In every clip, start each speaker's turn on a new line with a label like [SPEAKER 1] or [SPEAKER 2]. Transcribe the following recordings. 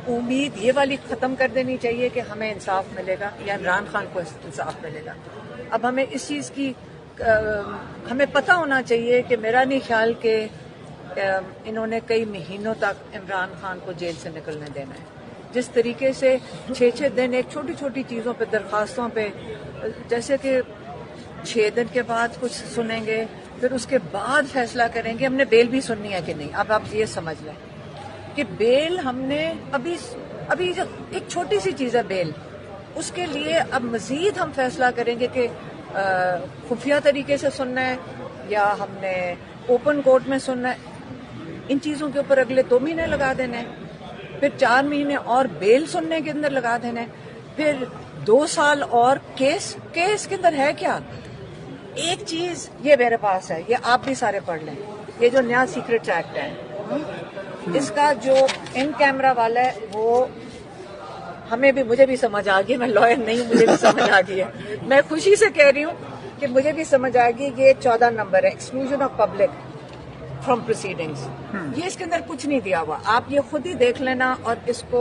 [SPEAKER 1] امید یہ والی ختم کر دینی چاہیے کہ ہمیں انصاف ملے گا یا عمران خان کو انصاف ملے گا. اب ہمیں اس چیز کی ہمیں پتہ ہونا چاہیے کہ میرا نہیں خیال کہ انہوں نے کئی مہینوں تک عمران خان کو جیل سے نکلنے دینا ہے. جس طریقے سے 6 دن ایک چھوٹی چھوٹی چیزوں پہ درخواستوں پہ جیسے کہ 6 دن کے بعد کچھ سنیں گے پھر اس کے بعد فیصلہ کریں گے ہم نے بیل بھی سننی ہے کہ نہیں. اب آپ یہ سمجھ لیں کہ بیل ہم نے ابھی جو ایک چھوٹی سی چیز ہے بیل اس کے لیے اب مزید ہم فیصلہ کریں گے کہ خفیہ طریقے سے سننا ہے یا ہم نے اوپن کورٹ میں سننا ہے. ان چیزوں کے اوپر اگلے 2 مہینے لگا دینے ہیں پھر 4 مہینے اور بیل سننے کے اندر لگا دینے ہیں پھر 2 سال اور کیس کے اندر ہے کیا. ایک چیز یہ میرے پاس ہے یہ آپ بھی سارے پڑھ لیں یہ جو نیا سیکرٹ ایکٹ ہے اس کا جو ان کیمرہ والا ہے وہ مجھے بھی سمجھ آ گئی. میں لائر نہیں ہوں مجھے بھی سمجھ آ گئی ہے. میں خوشی سے کہہ رہی ہوں کہ مجھے بھی سمجھ آ گئی. یہ 14 نمبر ہے exclusion of public from proceedings. یہ اس کے اندر کچھ نہیں دیا ہوا. آپ یہ خود ہی دیکھ لینا اور اس کو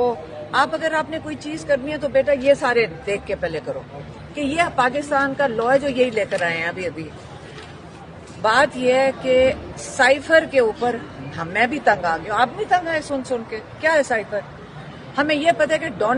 [SPEAKER 1] اگر آپ نے کوئی چیز کرنی ہے تو بیٹا یہ سارے دیکھ کے پہلے کرو کہ یہ پاکستان کا لا ہے جو یہی لے کر آئے ہیں. ابھی بات یہ ہے کہ سائفر کے اوپر میں بھی تنگ آ گئی ہوں. آپ بھی تنگ آئے سن کے. کیا ہے سائفر؟ ہمیں یہ پتہ ہے کہ ڈون